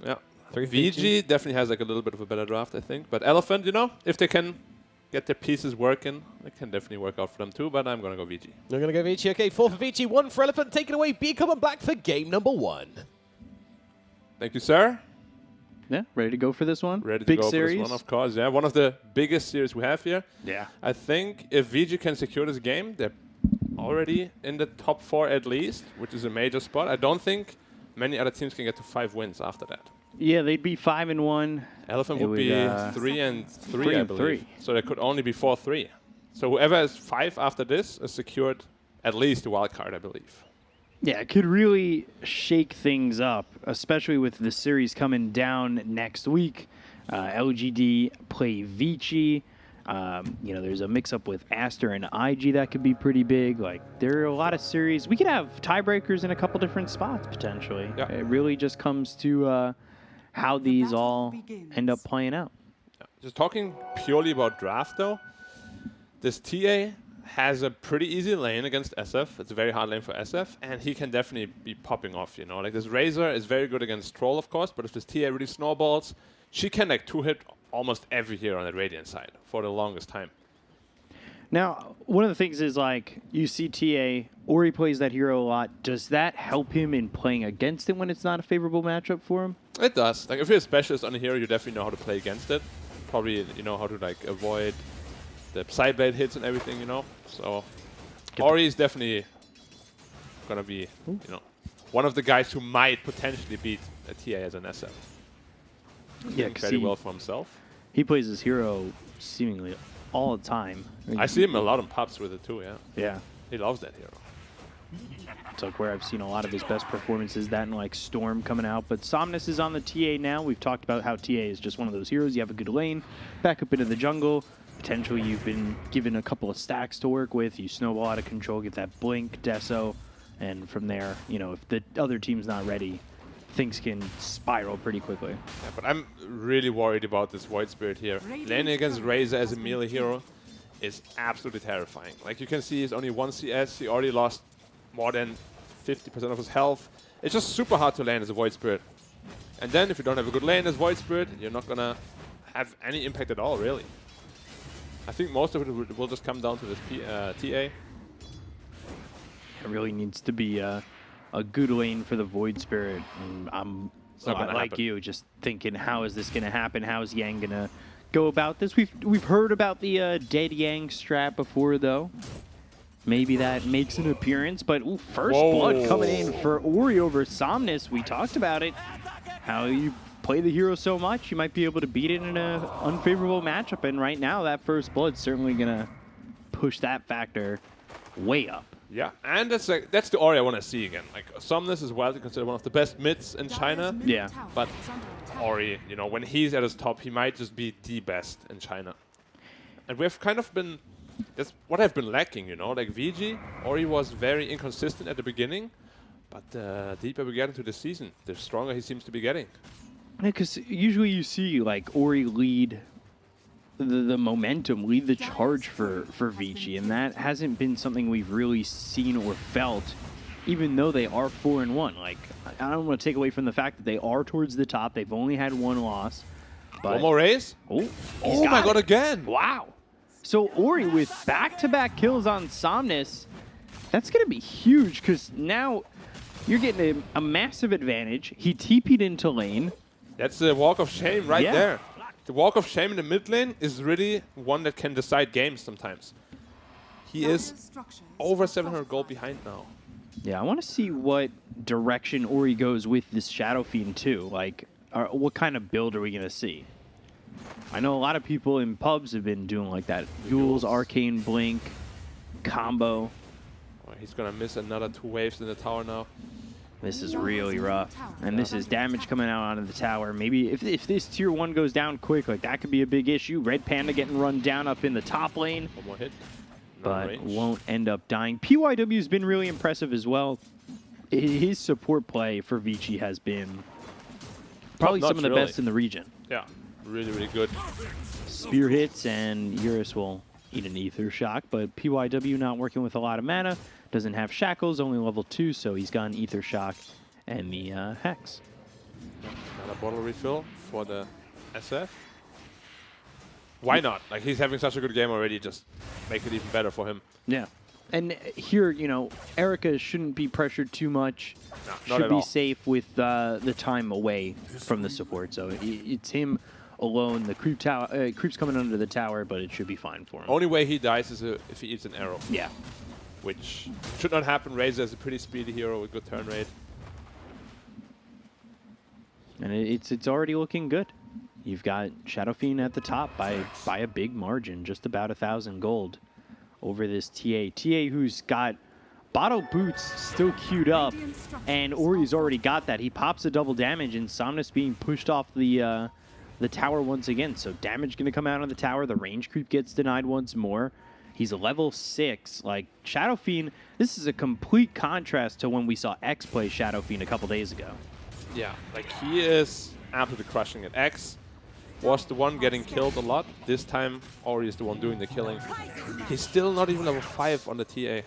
Yeah. VG definitely has like a little bit of a better draft, I think. But Elephant, you know, if they can get their pieces working, it can definitely work out for them too. But I'm going to go VG. You're going to go VG. Okay, 4 for VG, 1 for Elephant. Taken away, Become and Black for game number 1. Thank you, sir. Yeah, ready to go for this one? Ready to Big go series. for this one, of course. Yeah, one of the biggest series we have here. Yeah. I think if VG can secure this game, they're already in the top 4 at least, which is a major spot. I don't think many other teams can get to 5 wins after that. Yeah, they'd be 5-1. Elephant would be 3-3, I believe. 3. So there could only be 4-3. So whoever is 5 after this is secured at least a wild card, I believe. Yeah, it could really shake things up, especially with the series coming down next week. LGD play Vici. You know, there's a mix-up with Aster and IG that could be pretty big. Like, there are a lot of series. We could have tiebreakers in a couple different spots, potentially. Yeah. It really just comes to how these all end up playing out. Yeah. Just talking purely about draft, though, this TA has a pretty easy lane against SF. It's a very hard lane for SF, and he can definitely be popping off, you know. Like, this Razor is very good against Troll, of course, but if this TA really snowballs, she can, like, 2-hit almost every hero on that Radiant side for the longest time. Now, one of the things is, like, you see TA, Ori plays that hero a lot. Does that help him in playing against it when it's not a favorable matchup for him? It does. Like, if you're a specialist on a hero, you definitely know how to play against it. Probably, you know, how to, like, avoid the sideblade hits and everything, you know. So, Ori is definitely going to be, you know, one of the guys who might potentially beat a TA as an SF. Yeah, very well for himself. He plays his hero seemingly all the time. I see him a lot in pubs with it too, yeah. Yeah. He loves that hero. It's like where I've seen a lot of his best performances, that and like Storm coming out. But Somnus is on the TA now. We've talked about how TA is just one of those heroes. You have a good lane, back up into the jungle. Potentially you've been given a couple of stacks to work with. You snowball out of control, get that blink, Deso, and from there, you know, if the other team's not ready, things can spiral pretty quickly. Yeah, but I'm really worried about this Void Spirit here. Laning against Razor as a melee hero is absolutely terrifying. Like, you can see he's only 1 CS. He already lost more than 50% of his health. It's just super hard to lane as a Void Spirit. And then if you don't have a good lane as Void Spirit, you're not going to have any impact at all, really. I think most of it will just come down to this TA. It really needs to be a good lane for the Void Spirit. And I'm like you, just thinking, how is this going to happen? How is Yang going to go about this? We've heard about the dead Yang strat before, though. Maybe that makes an appearance, but ooh, first blood coming in for Ori over Somnus. We talked about it, how you play the hero so much, you might be able to beat it in an unfavorable matchup, and right now that first blood's certainly going to push that factor way up. Yeah, and that's the Ori I want to see again. Like, Somnus is widely considered one of the best mids in China. Yeah. But Ori, you know, when he's at his top, he might just be the best in China. And we've kind of been, that's what I've been lacking, you know. Like, VG, Ori was very inconsistent at the beginning, but the deeper we get into the season, the stronger he seems to be getting. Yeah, because usually you see, like, Ori lead the momentum, lead the charge for Vici, and that hasn't been something we've really seen or felt, even though they are 4-1. Like, I don't want to take away from the fact that they are towards the top. They've only had 1 loss. But one more raise? Oh my god, again! Wow. So Ori with back-to-back kills on Somnus, that's going to be huge, because now you're getting a massive advantage. He TP'd into lane. That's the walk of shame right there. The walk of shame in the mid lane is really one that can decide games sometimes. He is over 700 gold behind now. Yeah, I want to see what direction Ori goes with this Shadow Fiend too. Like, what kind of build are we going to see? I know a lot of people in pubs have been doing like that. Duels, Arcane Blink, combo. Oh, he's going to miss another 2 waves in the tower now. This is really rough. And this is damage coming out onto the tower. Maybe if this tier 1 goes down quick, like that could be a big issue. Red Panda getting run down up in the top lane. One more hit. But won't end up dying. PYW's been really impressive as well. His support play for Vici has been probably some of the best in the region. Yeah, really, really good. Spear hits, and Eurus will eat an Ether Shock, but PYW not working with a lot of mana. Doesn't have Shackles, only level 2, so he's got an Ether Shock and the Hex. Another bottle refill for the SF. Why not? Like, he's having such a good game already, just make it even better for him. Yeah. And here, you know, Erica shouldn't be pressured too much. No, should be safe with the time away from the support. So it's him alone. The creep tower, creep's coming under the tower, but it should be fine for him. Only way he dies is if he eats an arrow. Yeah. Which should not happen. Razor is a pretty speedy hero with good turn rate. And it's already looking good. You've got Shadow Fiend at the top by a big margin, just about 1,000 gold over this TA. TA who's got Bottle Boots still queued up, and Ori's already got that. He pops a double damage, and Somnus being pushed off the tower once again. So damage going to come out on the tower. The range creep gets denied once more. He's a level 6. Like, Shadow Fiend, this is a complete contrast to when we saw X play Shadow Fiend a couple days ago. Yeah, like, he is absolutely crushing it. X was the one getting killed a lot. This time, Ori is the one doing the killing. He's still not even level 5 on the TA.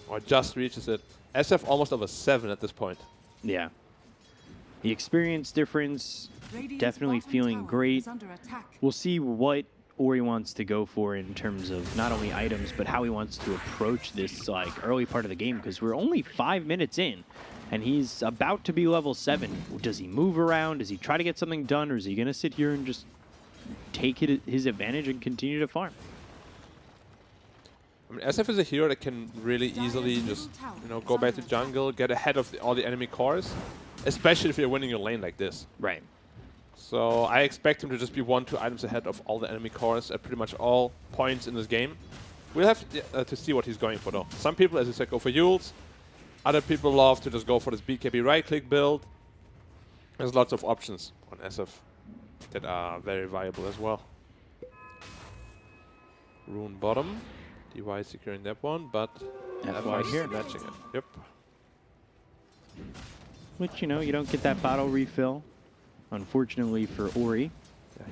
Or just reaches it. SF almost level 7 at this point. Yeah. The experience difference, definitely feeling great. We'll see what Ori wants to go for in terms of not only items, but how he wants to approach this like early part of the game, because we're only 5 minutes in, and he's about to be level 7. Does he move around? Does he try to get something done, or is he going to sit here and just take his advantage and continue to farm? I mean, SF is a hero that can really easily just, you know, go back to jungle, get ahead of all the enemy cores, especially if you're winning your lane like this. Right. So I expect him to just be 1-2 items ahead of all the enemy cores at pretty much all points in this game. We'll have to see what he's going for, though. Some people, as I said, go for Yules. Other people love to just go for this BKB right-click build. There's lots of options on SF that are very viable as well. Rune bottom. DY securing that one, but FY here matching it. Yep. Which, you know, you don't get that bottle refill, unfortunately for Ori.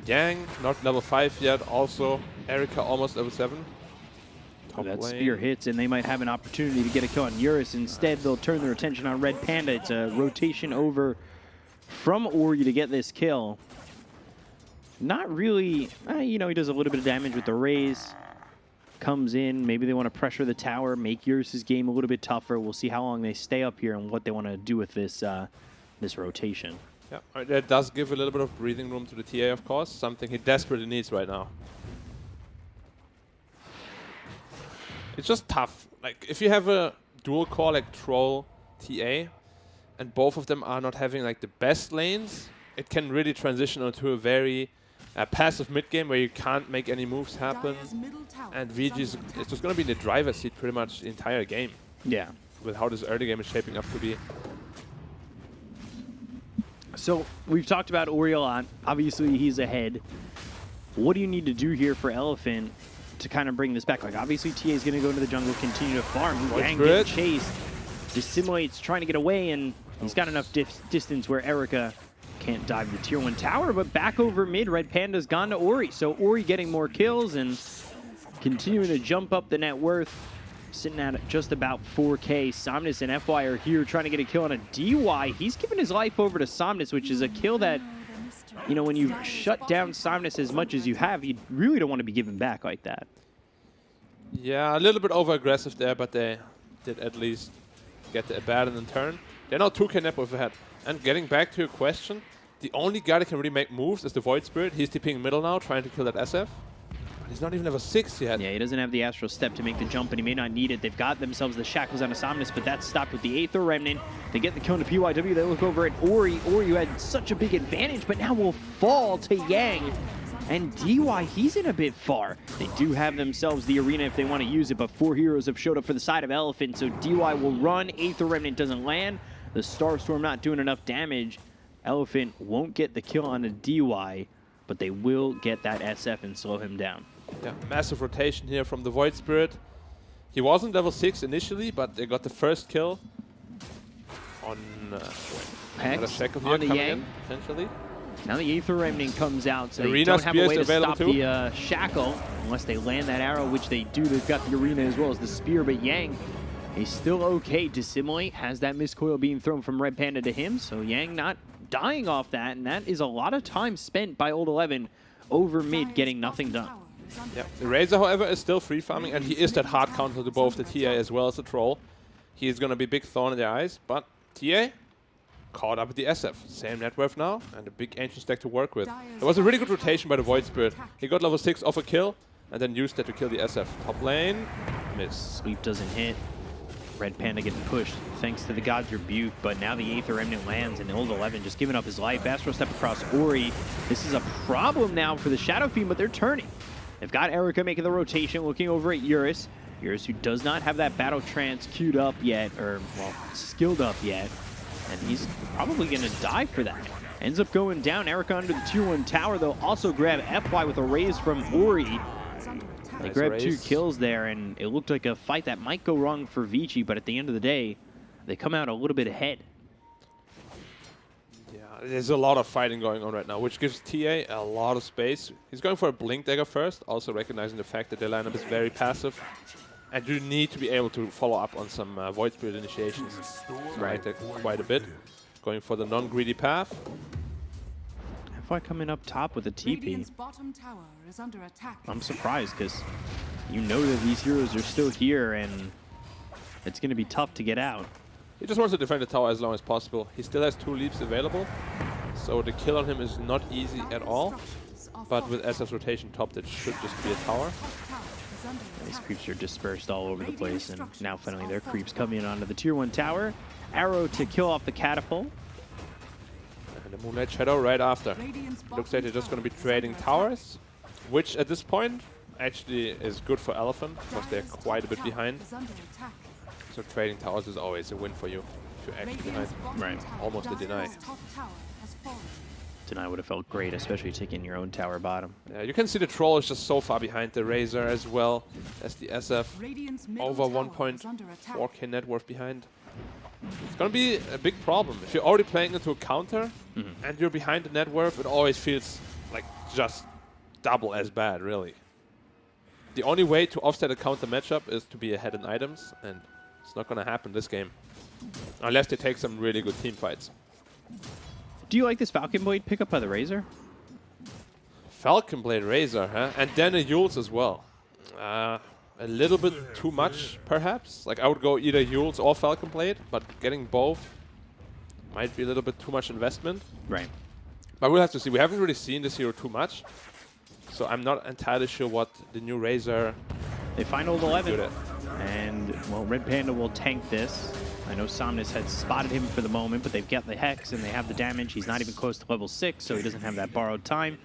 Yang, not level 5 yet. Also, Erica almost level 7. That spear hits, and they might have an opportunity to get a kill on Eurus. Instead, they'll turn their attention on Red Panda. It's a rotation over from Ori to get this kill. Not really, you know, he does a little bit of damage with the raise. Comes in, maybe they want to pressure the tower, make Eurus' game a little bit tougher. We'll see how long they stay up here and what they want to do with this this rotation. Yeah, that does give a little bit of breathing room to the TA, of course, something he desperately needs right now. It's just tough. Like, if you have a dual core like Troll TA, and both of them are not having like the best lanes, it can really transition into a very passive mid game where you can't make any moves happen, and VG is just going to be in the driver's seat pretty much the entire game. Yeah. With how this early game is shaping up to be. So we've talked about Ori a lot. Obviously, he's ahead. What do you need to do here for Elephant to kind of bring this back? Like, obviously, TA is going to go into the jungle, continue to farm. Yang gets chased, Dissimulate's trying to get away, and he's got enough distance where Erica can't dive the tier 1 tower, but back over mid, Red Panda's gone to Ori. So Ori getting more kills and continuing to jump up the net worth, sitting at just about 4K. Somnus and FY are here trying to get a kill on a DY. He's given his life over to Somnus, which is a kill that, you know, when you shut down Somnus as much as you have, you really don't want to be given back like that. Yeah, a little bit over-aggressive there, but they did at least get the abandon turn. They're now 2K net worth ahead. And getting back to your question, the only guy that can really make moves is the Void Spirit. He's TPing middle now, trying to kill that SF. But he's not even level 6 yet. Yeah, he doesn't have the Astral Step to make the jump, and he may not need it. They've got themselves the Shackles on Somnus, but that's stopped with the Aether Remnant. They get the kill into PYW. They look over at Ori. Ori, who had such a big advantage, but now will fall to Yang. And DY, he's in a bit far. They do have themselves the arena if they want to use it, but 4 heroes have showed up for the side of Elephant, so DY will run. Aether Remnant doesn't land. The Starstorm not doing enough damage. Elephant won't get the kill on a DY, but they will get that SF and slow him down. Yeah, massive rotation here from the Void Spirit. He wasn't level 6 initially, but they got the first kill on Hex here on the coming Yang. in, potentially. Now the Aether Remnant comes out, so they Arena don't have a Spear way to is available stop too. the Shackle, unless they land that arrow, which they do. They've got the Arena as well as the Spear, but Yang is still okay. Dissimulate has that Mist Coil being thrown from Red Panda to him, so Yang not dying off that, and that is a lot of time spent by Old 11 over mid getting nothing done. Yeah. The Razor, however, is still free farming, and he is that hard counter to both the TA as well as the Troll. He is going to be a big thorn in their eyes, but TA caught up with the SF. Same net worth now, and a big ancient stack to work with. It was a really good rotation by the Void Spirit. He got level 6 off a kill, and then used that to kill the SF. Top lane, miss. Sweep doesn't hit. Red Panda getting pushed thanks to the God's Rebuke, but now the Aether Remnant lands, and Old 11 just giving up his life. Astro step across Ori. This is a problem now for the Shadow Fiend, but they're turning. They've got Erica making the rotation, looking over at Eurus. Eurus, who does not have that Battle Trance queued up yet, or, well, skilled up yet. And he's probably going to die for that. Ends up going down. Erica under the tier 1 tower, though, also grab FY with a raise from Ori. They grabbed 2 kills there, and it looked like a fight that might go wrong for Vici, but at the end of the day, they come out a little bit ahead. Yeah, there's a lot of fighting going on right now, which gives TA a lot of space. He's going for a Blink Dagger first, also recognizing the fact that their lineup is very passive. And you need to be able to follow up on some Void Spirit initiations. Right, quite a bit. Going for the non-greedy path. FY coming up top with a TP. I'm surprised because you know that these heroes are still here and it's going to be tough to get out. He just wants to defend the tower as long as possible. He still has 2 leaps available, so the kill on him is not easy at all. But with SF's rotation top, that should just be a tower. These creeps are dispersed all over the place, and now finally their creeps coming in onto the tier 1 tower. Arrow to kill off the catapult. And the Moonlight Shadow right after. Looks like they're just going to be trading towers, which at this point actually is good for Elephant, because they're quite a bit behind. So trading towers is always a win for you if you're actually behind. Right. Almost a deny. Deny would have felt great, especially taking your own tower bottom. Yeah, you can see the Troll is just so far behind the Razor as well as the SF. Over 1.4k net worth behind. It's going to be a big problem. If you're already playing into a counter and you're behind the net worth, it always feels like just double as bad, really. The only way to offset a counter matchup is to be ahead in items, and it's not going to happen this game. Unless they take some really good team fights. Do you like this Falcon Blade pickup by the Razor? Falcon Blade Razor, huh? And then a Yules as well. A little bit too much, perhaps. Like, I would go either Yules or Falcon Blade, but getting both might be a little bit too much investment. Right. But we'll have to see. We haven't really seen this hero too much, so I'm not entirely sure what the new Razor... They find Old 11, and, well, Red Panda will tank this. I know Somnus had spotted him for the moment, but they've got the Hex and they have the damage. He's not even close to level 6, so he doesn't have that borrowed time.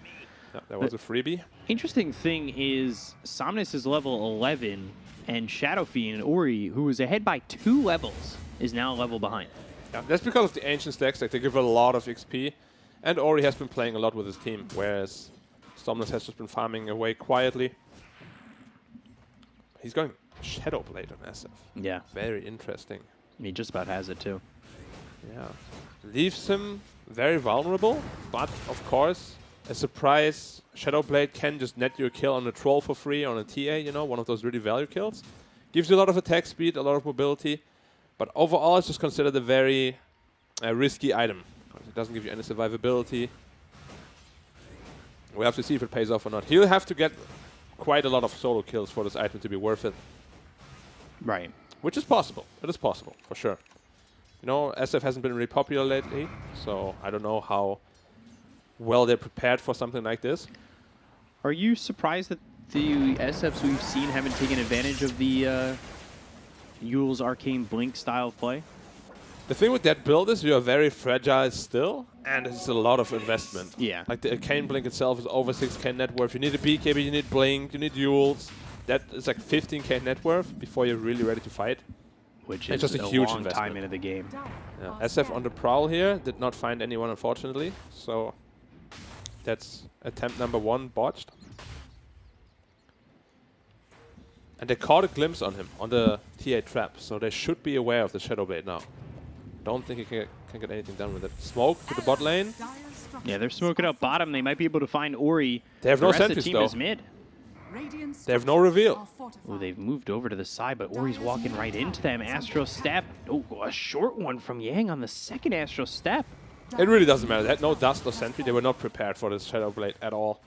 Yeah, that was a freebie. Interesting thing is Somnus is level 11, and Shadow Fiend, Ori, who was ahead by 2 levels, is now a level behind. Yeah, that's because of the ancient stacks. Like, they give a lot of XP, and Ori has been playing a lot with his team, whereas Somnus has just been farming away quietly. He's going Shadow Blade on SF. Yeah. Very interesting. He just about has it too. Yeah. Leaves him very vulnerable, but of course, a surprise Shadow Blade can just net you a kill on a Troll for free, on a TA, you know, one of those really value kills. Gives you a lot of attack speed, a lot of mobility, but overall it's just considered a very risky item. It doesn't give you any survivability. We have to see if it pays off or not. He'll have to get quite a lot of solo kills for this item to be worth it. Right. Which is possible. It is possible, for sure. You know, SF hasn't been really popular lately, so I don't know how well they're prepared for something like this. Are you surprised that the SFs we've seen haven't taken advantage of the Yule's Arcane Blink style play? The thing with that build is you're very fragile still, and it's a lot of investment. Yeah. Like the Arcane Blink itself is over 6k net worth. You need a BKB, you need Blink, you need Yules. That is like 15k net worth before you're really ready to fight. Which is just just a huge long investment. time into the game. Yeah. SF on the prowl here, did not find anyone, unfortunately. So that's attempt number 1 botched. And they caught a glimpse on him, on the TA trap, so they should be aware of the Shadow Blade now. Don't think he can get anything done with it. Smoke to the bot lane. Yeah, they're smoking up bottom. They might be able to find Ori. They have no rest of the sentries, team though. is mid. They have no reveal. Oh, they've moved over to the side, but Ori's walking right into them. Astro Step. Oh, a short one from Yang on the second Astro Step. It really doesn't matter. They had no dust or sentry. They were not prepared for this Shadow Blade at all.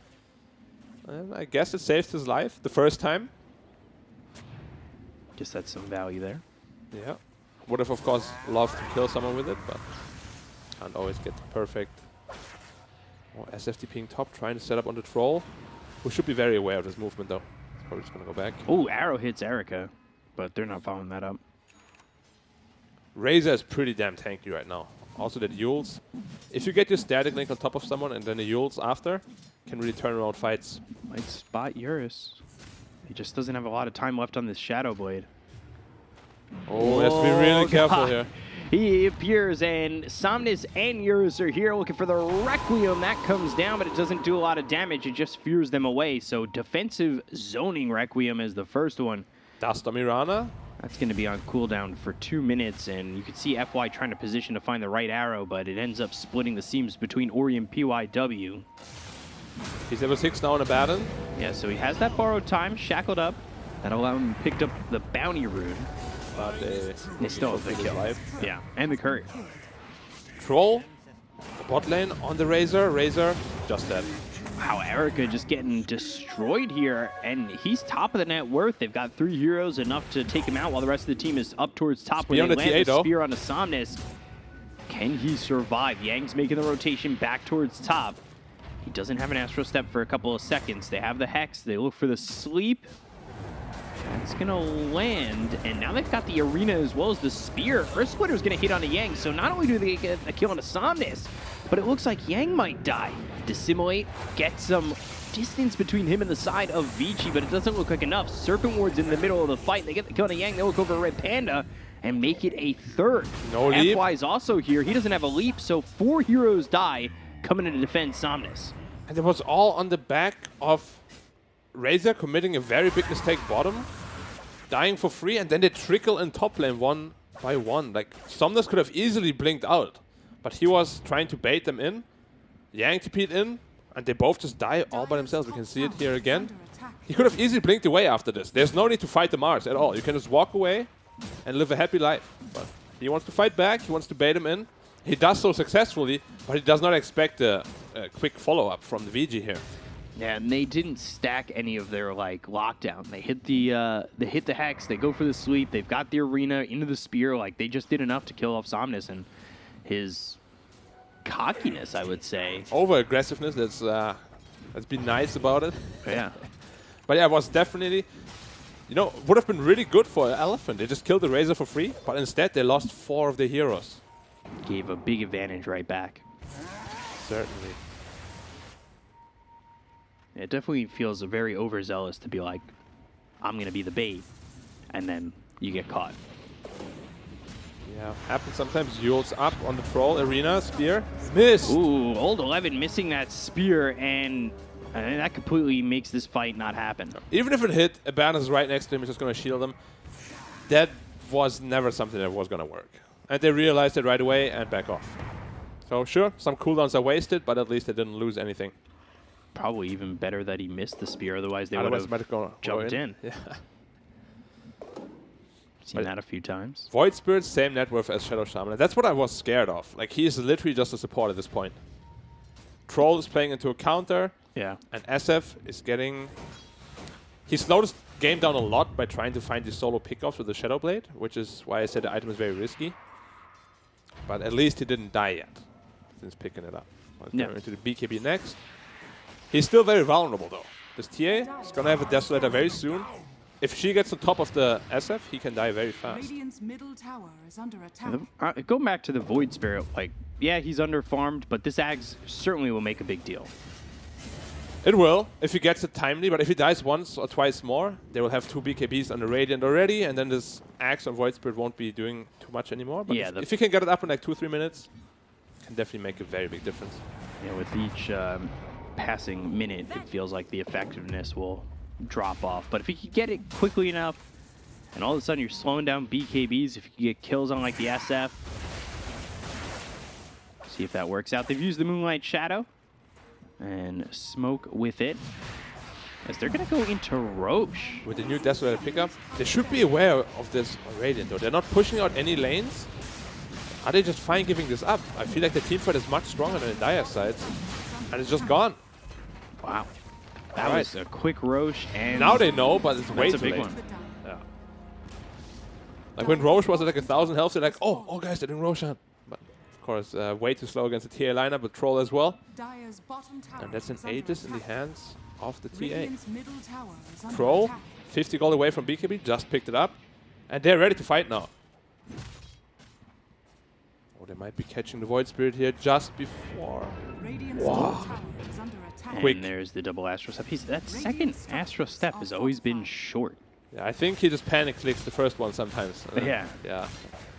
And I guess it saved his life the first time. Guess that's some value there. Yeah. Would have, of course, loved to kill someone with it, but can't always get the perfect. Oh, SFT ping top, trying to set up on the troll. We should be very aware of this movement, though. Probably just going to go back. Oh, arrow hits Erica, but they're not following that up. Razor is pretty damn tanky right now. Also that Yules. If you get your static link on top of someone and then the Yules after, can really turn around fights. Might spot Eurus. He just doesn't have a lot of time left on this Shadow Blade. Oh, he has to be really careful here. He appears, and Somnus and Eurus are here looking for the Requiem. That comes down, but it doesn't do a lot of damage. It just fears them away. So defensive zoning Requiem is the first one. Dust on Mirana. That's going to be on cooldown for 2 minutes, and you can see FY trying to position to find the right arrow, but it ends up splitting the seams between Ori and PYW. He's level 6 now in a baton. Yeah, so he has that borrowed time, shackled up. That'll allow him to pick up the bounty rune. But They still have the kill. Yeah, and the courier. Troll. Bot lane on the Razor. Razor just dead. Wow, Erica just getting destroyed here, and he's top of the net worth. They've got 3 heroes, enough to take him out, while the rest of the team is up towards top where they land the spear onto Somnus. Can he survive? Yang's making the rotation back towards top. He doesn't have an Astro Step for a couple of seconds. They have the Hex. They look for the Sleep. That's going to land, and now they've got the Arena as well as the Spear. Earth Splitter's going to hit onto Yang, so not only do they get a kill onto Somnus, but it looks like Yang might die. Dissimulate, get some distance between him and the side of Vici, but it doesn't look like enough. Serpent Ward's in the middle of the fight. They get the kill onto Yang. They look over Red Panda and make it a third. No leap. FY is also here. He doesn't have a leap, so 4 heroes die coming in to defend Somnus. And it was all on the back of Razor committing a very big mistake bottom, dying for free, and then they trickle in top lane one by one. Like, Somnus could have easily blinked out, but he was trying to bait them in. Yang TP'd in, and they both just die all by themselves. We can see it here again. He could have easily blinked away after this. There's no need to fight the Mars at all. You can just walk away and live a happy life. But he wants to fight back. He wants to bait him in. He does so successfully, but he does not expect a quick follow-up from the VG here. Yeah, and they didn't stack any of their lockdown. They hit the Hex. They go for the Sleep. They've got the Arena into the Spear. Like, they just did enough to kill off Somnus, and his cockiness, I would say. Over-aggressiveness. Let's be nice about it. Yeah. But yeah, it was definitely, you know, would have been really good for Elephant. They just killed the Razor for free, but instead they lost 4 of their heroes. Gave a big advantage right back. Certainly. It definitely feels very overzealous to be like, I'm going to be the bait, and then you get caught. Yeah, happens sometimes. Yules up on the troll, Arena, Spear, missed! Ooh, Old 11 missing that Spear, and that completely makes this fight not happen. Even if it hit, Abandon's right next to him, he's just going to shield him. That was never something that was going to work. And they realized it right away and back off. So sure, some cooldowns are wasted, but at least they didn't lose anything. Probably even better that he missed the Spear, otherwise they would have jumped in. Yeah. Seen that a few times. Void Spirit, same net worth as Shadow Shaman. And that's what I was scared of. Like, he is literally just a support at this point. Troll is playing into a counter. Yeah. And SF is getting... He slowed his game down a lot by trying to find these solo pickoffs with the Shadow Blade, which is why I said the item is very risky. But at least he didn't die yet since picking it up. Let's go into the BKB next. He's still very vulnerable, though. This TA is going to have a Desolator very soon. If she gets on top of the SF, he can die very fast. Middle tower is under attack. Go back to the Void Spirit. Like, yeah, he's under-farmed, but this Axe certainly will make a big deal. It will, if he gets it timely, but if he dies once or twice more, they will have 2 BKBs on the Radiant already, and then this Axe on Void Spirit won't be doing too much anymore. But yeah, if he can get it up in like 2-3 minutes, it can definitely make a very big difference. Yeah, with each passing minute, it feels like the effectiveness will drop off. But if you can get it quickly enough, and all of a sudden you're slowing down BKBs, if you can get kills on like the SF, see if that works out. They've used the Moonlight Shadow and smoke with it, as they're going to go into Roche. With the new Desolator pickup, they should be aware of this Radiant, though. They're not pushing out any lanes. Are they just fine giving this up? I feel like the team fight is much stronger than the Dire sides. And it's just gone. Wow. That was a quick Roche, and now they know, but it's way too big late. one. Yeah. Like when Roche was at like 1,000 health, they're like, oh guys, they're doing Roshan. But of course, way too slow against the TA lineup, but Troll as well. And that's an Aegis in the hands of the TA. Troll, 50 gold away from BKB, just picked it up. And they're ready to fight now. Oh, they might be catching the Void Spirit here just before. Wow. Quick. And there's the double Astro Step. That second Astro Step has always been short. Yeah, I think he just panic clicks the first one sometimes. Yeah. Yeah.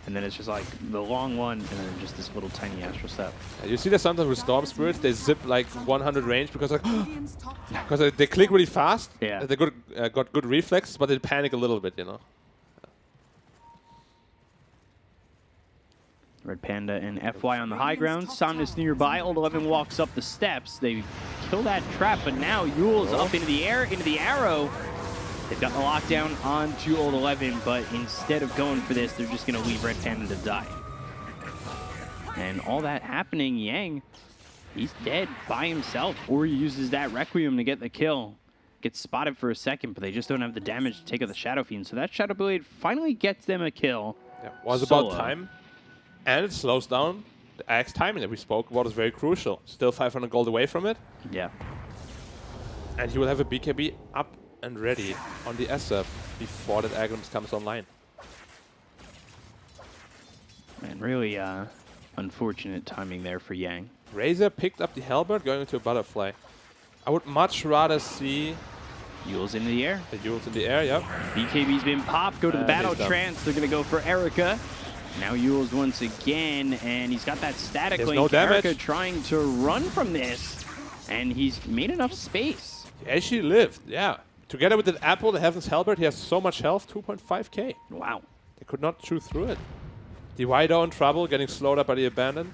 And then it's just like the long one, and then just this little tiny Astro Step. You see that sometimes with Storm Spirits, they zip like 100 range because like, because they click really fast. Yeah. They got good reflexes, but they panic a little bit, you know. Red Panda and FY on the high ground. Somnus nearby. Old 11 walks up the steps. They kill that trap, but now Yule's up into the air, into the arrow. They've got the lockdown onto Old 11, but instead of going for this, they're just going to leave Red Panda to die. And all that happening, Yang, he's dead by himself, or he uses that Requiem to get the kill. Gets spotted for a second, but they just don't have the damage to take out the Shadow Fiend. So that Shadow Blade finally gets them a kill. Yeah, was about time. And it slows down the Axe timing that we spoke about is very crucial. Still 500 gold away from it. Yeah. And he will have a BKB up and ready on the SF before that Agams comes online. And really unfortunate timing there for Yang. Razor picked up the Halberd going into a Butterfly. I would much rather see Yule's into the air. the Yule's in the air, yep. BKB's been popped, go to the Battle Trance. They're going to go for Erica. Now Yule's once again, and he's got that static link. No damage. Erica trying to run from this, and he's made enough space. He actually lived, yeah. Together with the Apple, the Heaven's Halberd, he has so much health, 2.5k. Wow. They could not chew through it. Divido in trouble, getting slowed up by the Abandon.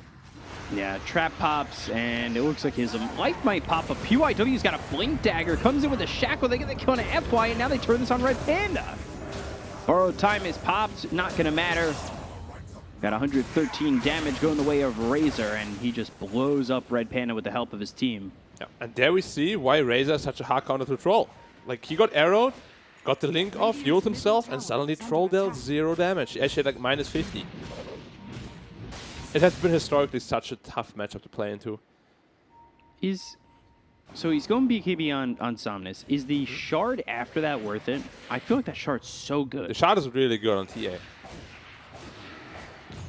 Yeah, trap pops, and it looks like his life might pop up. PYW's got a Blink Dagger, comes in with a Shackle, they get the kill on an FY, and now they turn this on Red Panda. Borrowed time is popped, not gonna matter. Got 113 damage going the way of Razor, and he just blows up Red Panda with the help of his team. Yeah. And there we see why Razor is such a hard counter to Troll. Like, he got arrowed, got the link off, healed himself, and suddenly Troll dealt 0 damage. He actually had like -50. It has been historically such a tough matchup to play into. So he's going BKB on Somnus. Is the Shard after that worth it? I feel like that Shard's so good. The Shard is really good on TA.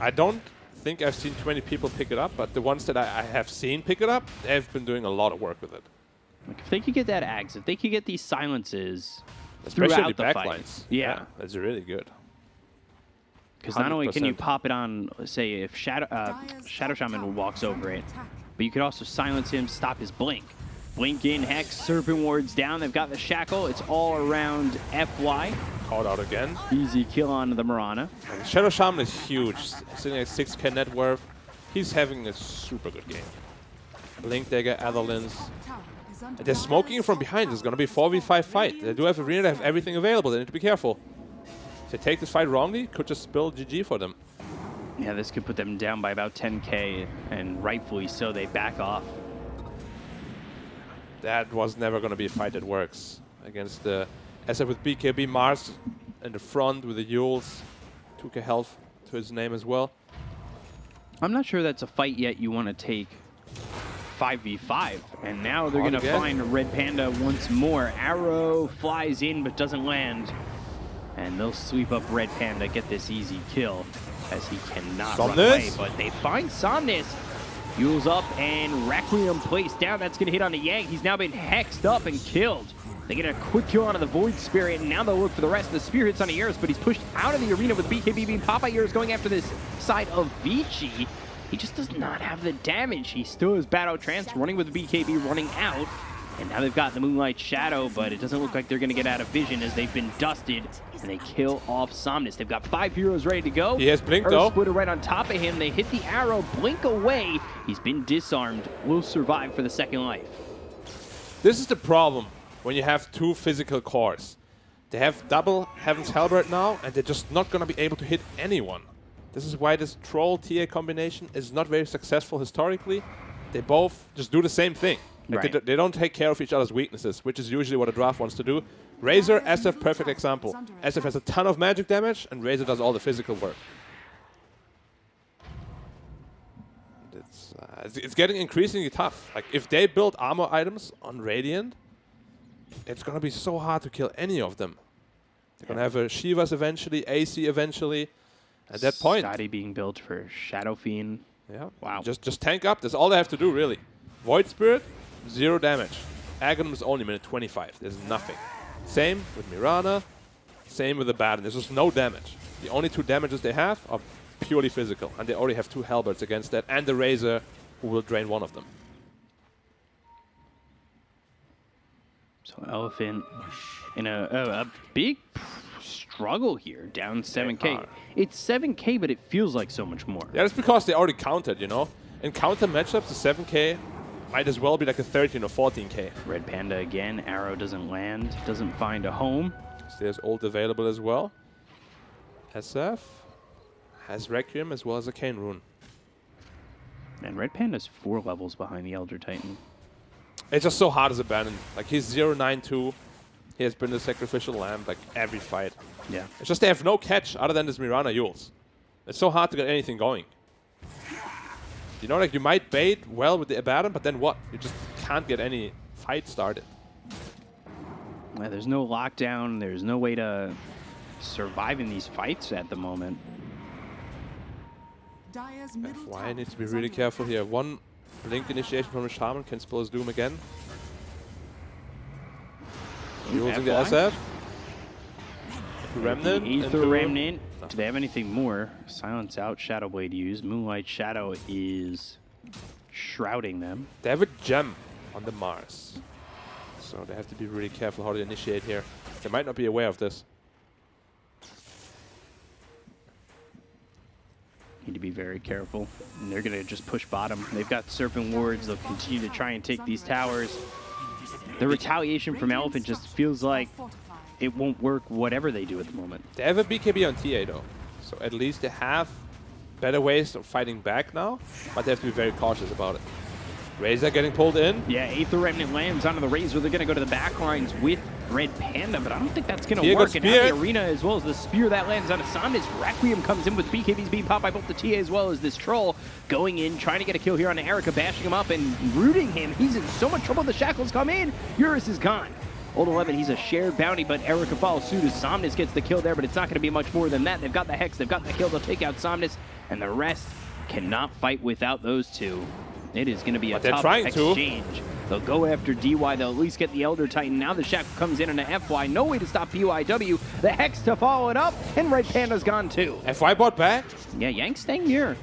I don't think I've seen 20 people pick it up, but the ones that I have seen pick it up, they've been doing a lot of work with it. Like if they could get that Axe, if they could get these silences especially throughout the the backlines. fight. Yeah. That's really good. Because not only can you pop it on, say, if Shadow Shaman walks over it, but you could also silence him, stop his Blink. Blink in, Hex, Serpent Wards down. They've got the Shackle. It's all around FY. Called out again. Easy kill on the Mirana. And Shadow Shaman is huge, sitting at 6k net worth. He's having a super good game. Blink Dagger, Adelins. They're smoking from behind. It's going to be a 4v5 fight. They do have arena, they have everything available. They need to be careful. If they take this fight wrongly, could just spill GG for them. Yeah, this could put them down by about 10k, and rightfully so, they back off. That was never going to be a fight that works against the SF with BKB. Mars in the front with the Yules. 2k health to his name as well. I'm not sure that's a fight yet you want to take 5v5. And now they're going to find Red Panda once more. Arrow flies in but doesn't land. And they'll sweep up Red Panda, get this easy kill as he cannot run away. But they find Somnus. Yule's up and Requiem placed down. That's going to hit on the Yang. He's now been hexed up and killed. They get a quick kill onto the Void Spirit, and now they'll look for the rest. The Spear hits on the Eris, but he's pushed out of the arena with BKB being popped by Eris going after this side of Vici. He just does not have the damage. He still has Battle Trance running with the BKB running out. And now they've got the Moonlight Shadow, but it doesn't look like they're going to get out of vision as they've been dusted. And they kill off Somnus. They've got 5 heroes ready to go. He has Blink, Earth though. Splitter right on top of him. They hit the arrow, blink away. He's been disarmed. Will survive for the second life. This is the problem when you have 2 physical cores. They have double Heaven's Halberd now, and they're just not going to be able to hit anyone. This is why this Troll TA combination is not very successful historically. They both just do the same thing. Like they don't take care of each other's weaknesses, which is usually what a draft wants to do. Razor, SF, perfect example. SF has a ton of magic damage, and Razor does all the physical work. It's getting increasingly tough. Like, if they build armor items on Radiant, it's going to be so hard to kill any of them. They're going to have a Shivas eventually, AC eventually. At that point... Scotty being built for Shadow Fiend. Yeah. Wow. Just tank up. That's all they have to do, really. Void Spirit, 0 damage. Aghanim is only minute 25. There's nothing. Same with Mirana. Same with the Baron. There's just no damage. The only 2 damages they have are purely physical. And they already have 2 Halberds against that. And the Razor, who will drain one of them. So Elephant in a big struggle here, down 7k. It's 7k, but it feels like so much more. Yeah, that's because they already countered, you know? In counter matchups, the 7k might as well be like a 13 or 14k. Red Panda again, arrow doesn't land, doesn't find a home. So there's ult available as well. SF has Requiem as well as a Cane Rune. And Red Panda's 4 levels behind the Elder Titan. It's just so hard as a Baron. Like, he's 0-9-2. He has been the sacrificial lamb like every fight. Yeah. It's just they have no catch other than this Mirana Yules. It's so hard to get anything going. You know, like, you might bait well with the Abaddon, but then what? You just can't get any fight started. Yeah, there's no lockdown. There's no way to survive in these fights at the moment. FY needs to be really careful here. One blink initiation from a Shaman can spill his doom again. Using the SF. Remnant. Ether Remnant. Do they have anything more? Silence out, Shadow Blade used. Moonlight Shadow is shrouding them. They have a gem on the Mars. So they have to be really careful how they initiate here. They might not be aware of this. Need to be very careful. And they're going to just push bottom. They've got Serpent Wards. They'll continue to try and take these towers. The retaliation from Elephant just feels like it won't work whatever they do at the moment. They have a BKB on TA though. So at least they have better ways of fighting back now. But they have to be very cautious about it. Razor getting pulled in. Yeah, Aether Remnant lands onto the Razor. They're going to go to the back lines with Red Panda, but I don't think that's going to work. And now the Arena, as well as the Spear that lands on Asandis. Requiem comes in with BKBs being popped by both the TA as well as this Troll. Going in, trying to get a kill here on Erica, bashing him up and rooting him. He's in so much trouble. The Shackles come in. Eurus is gone. Old 11, he's a shared bounty, but Erica follows suit as Somnus gets the kill there, but it's not going to be much more than that. They've got the Hex, they've got the kill, they'll take out Somnus, and the rest cannot fight without those two. It is going to be a tough exchange. They'll go after DY. They'll at least get the Elder Titan. Now the Shackle comes in on a FY. No way to stop BYW. The Hex to follow it up, and Red Panda's gone too. FY bought back? Yeah, Yank's staying here.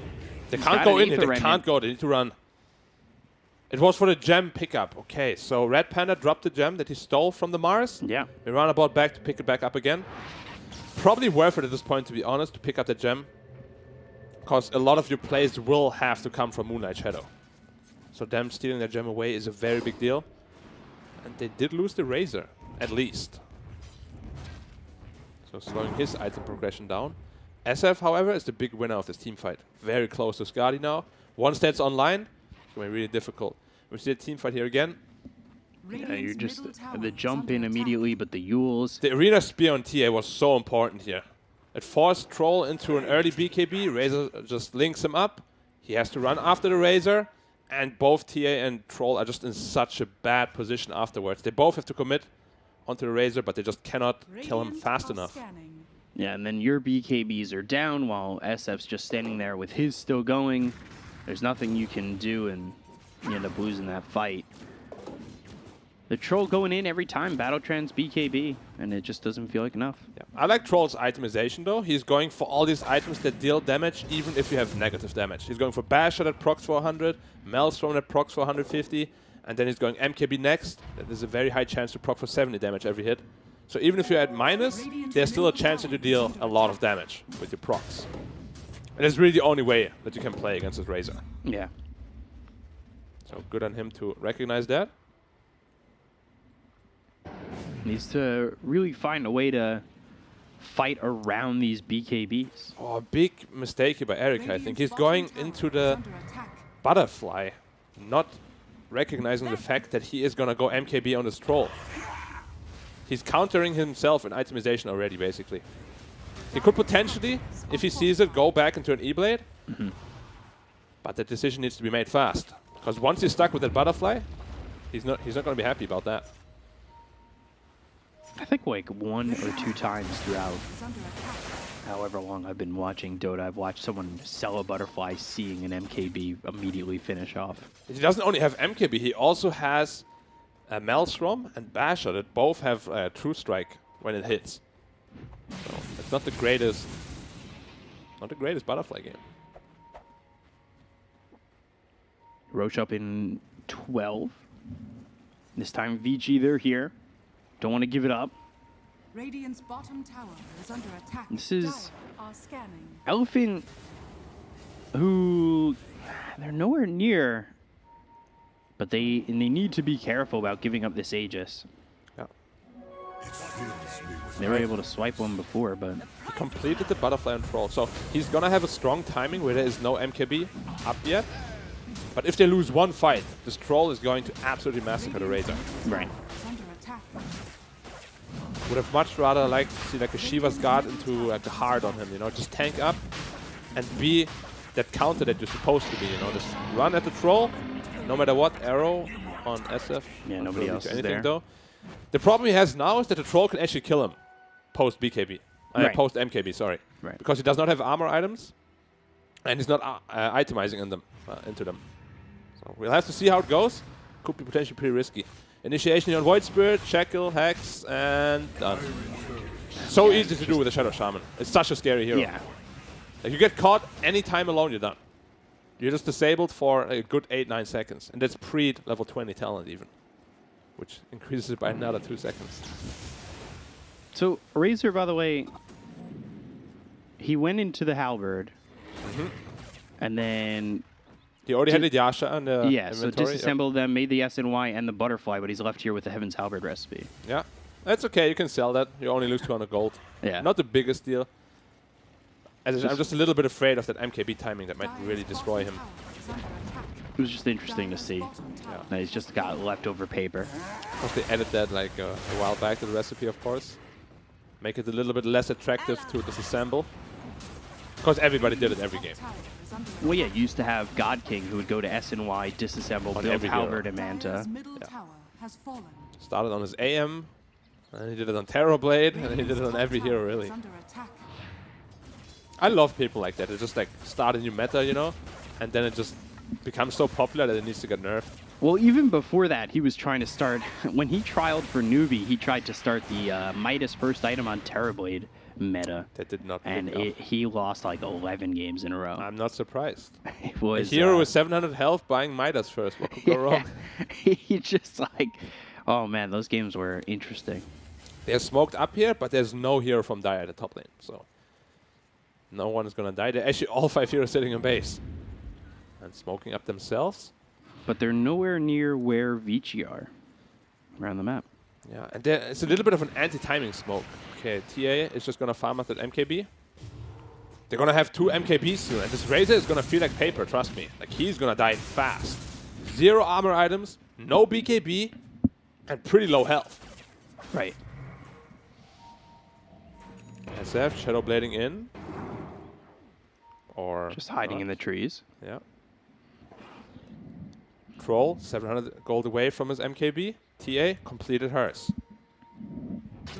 They can't go in here. They can't go. They need to run. It was for the gem pickup. Okay, so Red Panda dropped the gem that he stole from the Mars. Yeah. Mirana bought back to pick it back up again. Probably worth it at this point, to be honest, to pick up the gem. Because a lot of your plays will have to come from Moonlight Shadow. So them stealing their gem away is a very big deal. And they did lose the Razor, at least. So slowing his item progression down. SF, however, is the big winner of this team fight. Very close to Skadi now. Once that's online, it's going to be really difficult. We see a team fight here again. Yeah, you're just the jump in immediately, but the Yules. The Arena Spear on TA was so important here. It forced Troll into an early BKB. Razor just links him up. He has to run after the Razor. And both TA and Troll are just in such a bad position afterwards. They both have to commit onto the Razor, but they just cannot kill him fast enough. Yeah, and then your BKBs are down while SF's just standing there with his still going. There's nothing you can do, and you end up losing that fight. The Troll going in every time, Battle Trans BKB, and it just doesn't feel like enough. Yeah. I like Troll's itemization, though. He's going for all these items that deal damage, even if you have negative damage. He's going for Basher that procs for 100, Maelstrom that procs for 150, and then he's going MKB next. That is a very high chance to proc for 70 damage every hit. So even if you're at minus, there's still a chance to deal a lot of damage with your procs. And it's really the only way that you can play against this Razor. Yeah. So good on him to recognize that. Needs to really find a way to fight around these BKBs. Oh, a big mistake here by Eric, I think. He's going into the butterfly, not recognizing the fact that he is going to go MKB on this troll. He's countering himself in itemization already, basically. He could potentially, if he sees it, go back into an E-Blade. But that decision needs to be made fast. Because once he's stuck with that butterfly, he's not going to be happy about that. I think like 1 or 2 times throughout however long I've been watching Dota, I've watched someone sell a butterfly seeing an MKB immediately finish off. He doesn't only have MKB, he also has a Maelstrom and Basher that both have True Strike when it hits. So it's not the greatest butterfly game. Roche up in 12. This time VG, they're here. Don't want to give it up. Radiant's bottom tower is under attack. This is are scanning. Elephant, who they're nowhere near, but they need to be careful about giving up this Aegis. Yeah. They were able to swipe one before, but He completed the butterfly and troll, so he's gonna have a strong timing where there is no MKB up yet. But if they lose one fight, this troll is going to absolutely massacre the Razor. right. Under attack. Would have much rather liked to see like a Shiva's Guard into like a hard on him, you know, just tank up and be that counter that you're supposed to be, you know, just run at the troll, no matter what, arrow on SF. Yeah, nobody else is anything there. though. The problem he has now is that the troll can actually kill him post BKB, Right. post MKB, sorry, Right. because he does not have armor items and he's not itemizing in them, into them. So we'll have to see how it goes. Could be potentially pretty risky. Initiation on Void Spirit, Shackle, Hex, and done. So easy to do with a Shadow Shaman. It's such a scary hero. Yeah. Like you get caught any time alone, you're done. You're just disabled for a good 8-9 seconds. And that's pre-level 20 talent even. Which increases it by another 2 seconds. So Razor, by the way, he went into the Halberd, and then He already had the Yasha on the yeah, so inventory. disassembled them, made the SNY and the butterfly, but he's left here with the Heaven's Halberd recipe. Yeah, that's okay. You can sell that. You only lose 200 gold. Yeah. Not the biggest deal. I'm just a little bit afraid of that MKB timing that might really destroy him. It was just interesting to see. That he's just got leftover paper. Because they added that like a while back to the recipe, of course. Make it a little bit less attractive to disassemble. Because everybody did it every game. Well, yeah, you used to have God King who would go to SNY, disassemble, On build every hero. Halberd and Manta. Middle Yeah. tower has fallen. Started on his AM, and he did it on Terrorblade, and he did it on every hero, really. Under attack. I love people like that. They just like start a new meta, you know, and then it just becomes so popular that it needs to get nerfed. Well, even before that, he was trying to start, when he trialed for newbie, he tried to start the Midas first item on Terrorblade meta. That did not And pick up. he lost like 11 games in a row. I'm not surprised. It A was hero with 700 health buying Midas first. What could go wrong? He just like, oh man, those games were interesting. They're smoked up here, but there's no hero from Dire at the top lane, so no one is gonna die. They're actually all 5 heroes sitting in base and smoking up themselves. But they're nowhere near where Vici are around the map. Yeah, and it's a little bit of an anti-timing smoke. Okay, TA is just gonna farm up that MKB. They're gonna have 2 MKBs soon, and this Razor is gonna feel like paper, trust me. Like, he's gonna die fast. 0 armor items, no BKB, and pretty low health. Right. SF, Shadow Blading in. Or Just hiding not. in the trees. Yeah. Troll, 700 gold away from his MKB. TA completed hers.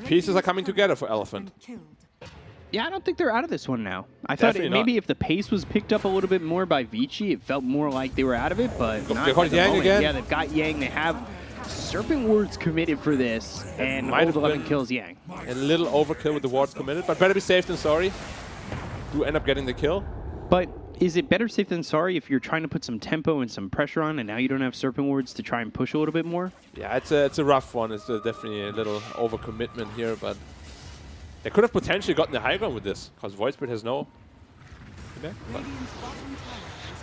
Pieces are coming together for Elephant. Yeah, I don't think they're out of this one now. I thought Definitely maybe not. if the pace was picked up a little bit more by Vici, it felt more like they were out of it, but not They caught at the Yang moment. again? Yeah, they've got Yang. They have Serpent Wards committed for this, and might have 11 been- kills Yang. A little overkill with the wards committed, but better be safe than sorry. Do end up getting the kill. But is it better safe than sorry if you're trying to put some tempo and some pressure on, and now you don't have Serpent Wards to try and push a little bit more? Yeah, it's a rough one. It's definitely a little overcommitment here, but they could have potentially gotten the high ground with this, because Void Spirit has no... Okay, but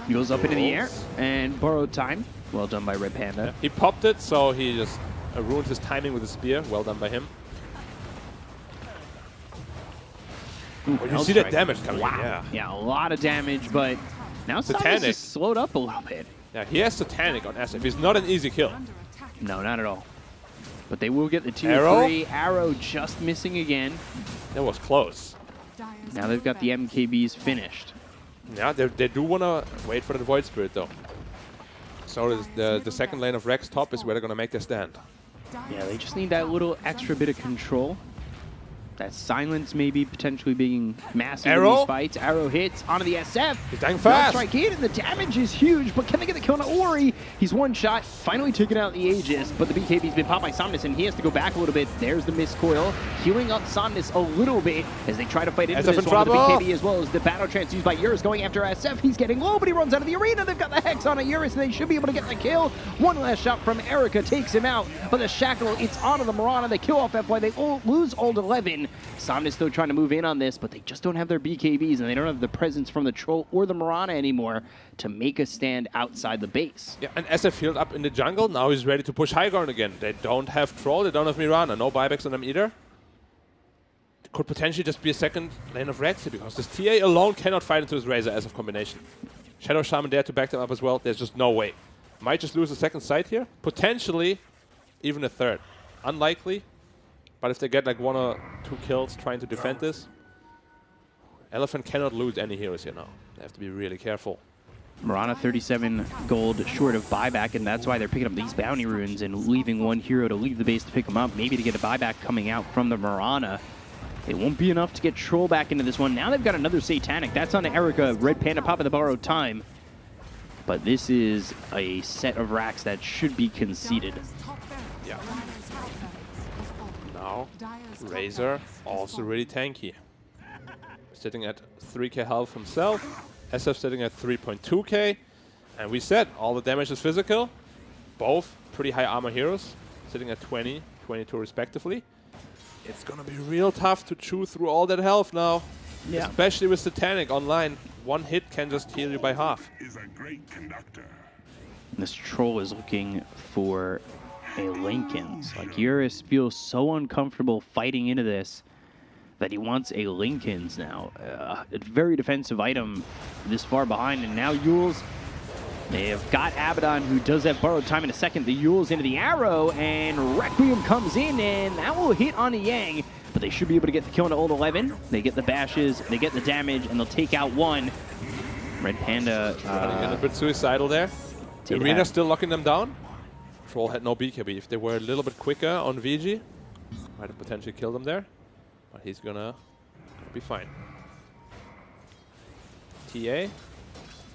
He goes up into the air and borrowed time. Well done by Red Panda. he popped it, so he just ruined his timing with the spear. Well done by him. Oh, you see that damage coming in, yeah. Yeah, a lot of damage, but now Satanic. Samus is slowed up a little bit. Yeah, he has Satanic on SF. He's not an easy kill. Under attack. No, not at all. But they will get the tier Arrow? 3. Arrow just missing again. That was close. Dire's Now they've got the middle MKBs finished. Yeah, they do want to wait for the Void Spirit, though. So the second lane of Rex top is where they're going to make their stand. barracks. Yeah, they just need that little extra bit of control. That silence maybe potentially being massive in Arrow? these fights. Arrow hits onto the SF. He's dying Not fast. strike in, and the damage is huge, but can they get the kill on Ori? He's one shot, finally taking out the Aegis, but the BKB's been popped by Somnus, and he has to go back a little bit. There's the missed coil, healing up Somnus a little bit as they try to fight into SF this in one with the trouble. BKB, as well as the battle trance used by Eurus going after SF. He's getting low, but he runs out of the arena. They've got the Hex on Eurus, and they should be able to get the kill. One last shot from Erica takes him out, but the Shackle, it's onto the Mirana. They kill off FY. They lose Old 11. Somnus still trying to move in on this, but they just don't have their BKBs, and they don't have the presence from the Troll or the Mirana anymore to make a stand outside the base. Yeah, and SF healed up in the jungle. Now he's ready to push high ground again. They don't have Troll. They don't have Mirana. No buybacks on them either. It could potentially just be a second lane of Rex here because this TA alone cannot fight into this Razor SF combination. Shadow Shaman there to back them up as well. There's just no way. Might just lose a second side here. Potentially even a third. Unlikely. But if they get like 1 or 2 kills trying to defend this, Elephant cannot lose any heroes here now. They have to be really careful. Mirana 37 gold short of buyback, and that's why they're picking up these bounty runes and leaving one hero to leave the base to pick them up, maybe to get a buyback coming out from the Mirana. It won't be enough to get Troll back into this one. Now they've got another Satanic. That's on Erica. Red Panda popping the borrowed time. But this is a set of racks that should be conceded. Dire's top barracks. Yeah. Dire's top barracks has fallen. Now, Dire's top Razor barracks has also fallen. really tanky. Sitting at 3k health himself. SF sitting at 3.2k. And we said all the damage is physical. Both pretty high armor heroes. Sitting at 20, 22 respectively. It's going to be real tough to chew through all that health now. Yeah. Especially with Satanic online. One hit can just heal you by half. Is a great conductor. This Troll is looking for a Linken's. Like, Eurus feels so uncomfortable fighting into this that he wants a Linken's now. A very defensive item this far behind, and now Yule's. They have got Abaddon, who does have borrowed time in a second. The Yule's into the arrow, and Requiem comes in, and that will hit on Yang. But they should be able to get the kill into Old 11. They get the bashes, they get the damage, and they'll take out one. Red Panda. Running a bit suicidal there. did Arena have- still locking them down. Troll had no BKB. If they were a little bit quicker on VG, might have potentially killed him there. But he's gonna be fine. TA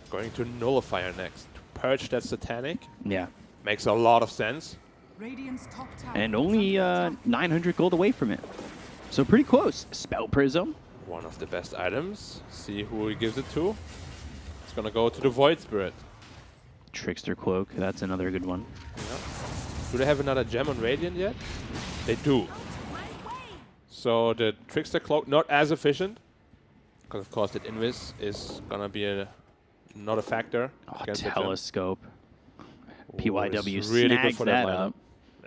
going to Nullifier next. To purge that Satanic. Yeah. Makes a lot of sense. Radiant's top tower And is only under attack. 900 gold away from it. So pretty close. Spell Prism. One of the best items. See who he gives it to. It's gonna go to the Void Spirit. Trickster Cloak. That's another good one. Yeah. Do they have another gem on Radiant yet? They do. So the Trickster Cloak, not as efficient. Because of course that Invis is gonna be not a factor. Oh, against that gem. Telescope. Ooh, PYW it's really good snags for that that lineup. up.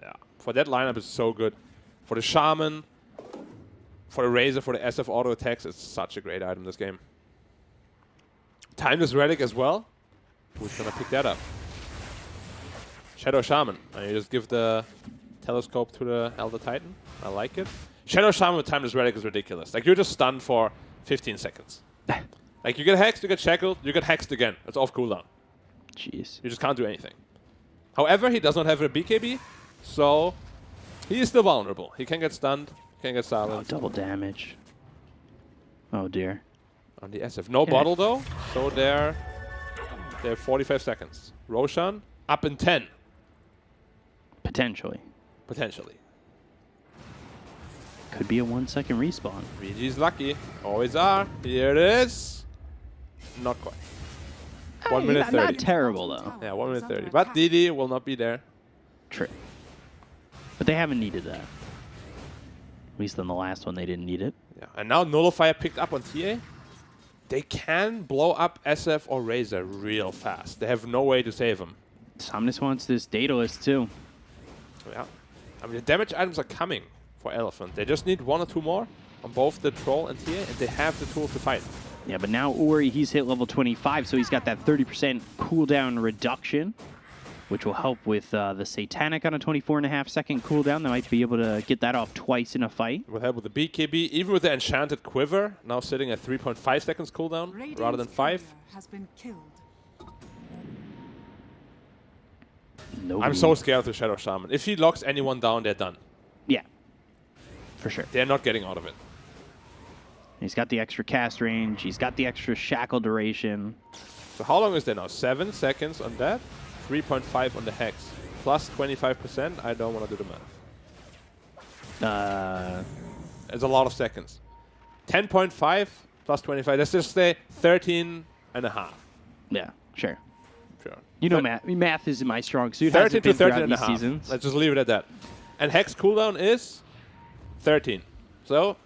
Yeah. For that lineup it's so good. For the Shaman, for the Razor, for the SF auto attacks, it's such a great item this game. Timeless Relic as well. Who's gonna pick that up? Shadow Shaman. And you just give the telescope to the Elder Titan. I like it. Shadow Shaman with Timeless Relic is ridiculous. Like, you're just stunned for 15 seconds. Like, you get hexed, you get shackled, you get hexed again. It's off cooldown. Jeez. You just can't do anything. However, he does not have a BKB, so he is still vulnerable. He can get stunned, can get Oh, silenced. double damage. Oh, dear. On the SF. No bottle, though, so they're 45 seconds. Roshan, up in 10, Potentially. potentially. Could be a 1-second respawn. VG's lucky. Always are. Here it is. Not quite. 1 minute 30. Not terrible, though. Yeah, 1 minute 30. But DD will not be there. True. But they haven't needed that. At least on the last one, they didn't need it. Yeah. And now Nullifier picked up on TA. They can blow up SF or Razor real fast. They have no way to save him. Somnus wants this Daedalus, too. Yeah. I mean, the damage items are coming for Elephant. They just need 1 or 2 more. on both the Troll and Tia, and they have the tools to fight. Yeah, but now Ori, he's hit level 25, so he's got that 30% cooldown reduction, which will help with the Satanic on a 24.5-second cooldown. They might be able to get that off twice in a fight. Will help with the BKB, even with the Enchanted Quiver, now sitting at 3.5 seconds cooldown rather than 5. Has been killed. Nobody. I'm so scared of the Shadow Shaman. If he locks anyone down, they're done. Yeah, for sure. They're not getting out of it. He's got the extra cast range. He's got the extra shackle duration. So how long is there now? 7 seconds on that, 3.5 on the Hex, plus 25%. I don't want to do the math. It's a lot of seconds. 10.5 plus 25. Let's just say 13 and a half. Yeah, sure. Sure. You know math. Math is my strong suit. 13 to 13 and and a half. Seasons. Let's just leave it at that. And Hex cooldown is 13. So,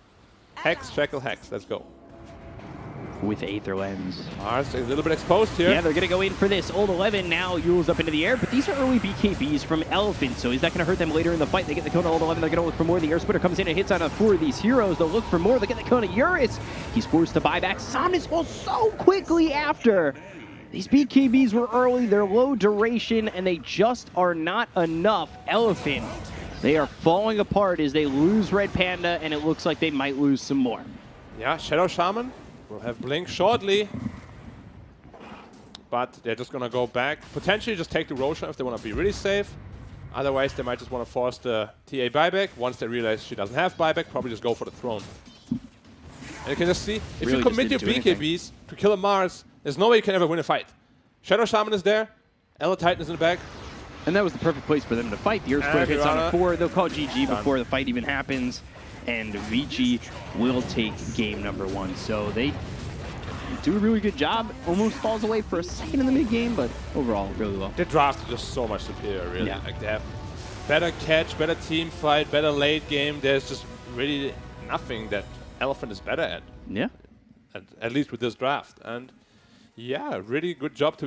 Hex, Shackle, Hex. Let's go. With Aether Lens. Mars a little bit exposed here. Yeah, they're going to go in for this. Old 11 now Yule's up into the air, but these are early BKBs from Elephant, so is that going to hurt them later in the fight? They get the Kona Old 11, they're going to look for more. The Air Splitter comes in and hits on a 4 of these heroes. They'll look for more. They get the Kona Eurus. He's forced to buy back. Samus falls so quickly after. These BKBs were early, they're low duration, and they just are not enough. Elephant, they are falling apart as they lose Red Panda, and it looks like they might lose some more. Yeah, Shadow Shaman will have Blink shortly. But they're just going to go back. Potentially just take the Roshan if they want to be really safe. Otherwise, they might just want to force the TA buyback. Once they realize she doesn't have buyback, probably just go for the throne. And you can just see, if Really you commit your BKBs to kill a Mars, there's no way you can ever win a fight. Shadow Shaman is there. Ella Titan is in the back. And that was the perfect place for them to fight. The Earth Splitter hits on a 4. They'll call GG before the fight even happens. And Vici will take game number 1. So they do a really good job. Almost falls away for a second in the mid-game, but overall, really well. The draft is just so much superior, really. Yeah. Like, they have better catch, better team fight, better late game. There's just really nothing that Elephant is better at. Yeah. At least with this draft. And yeah, really good job to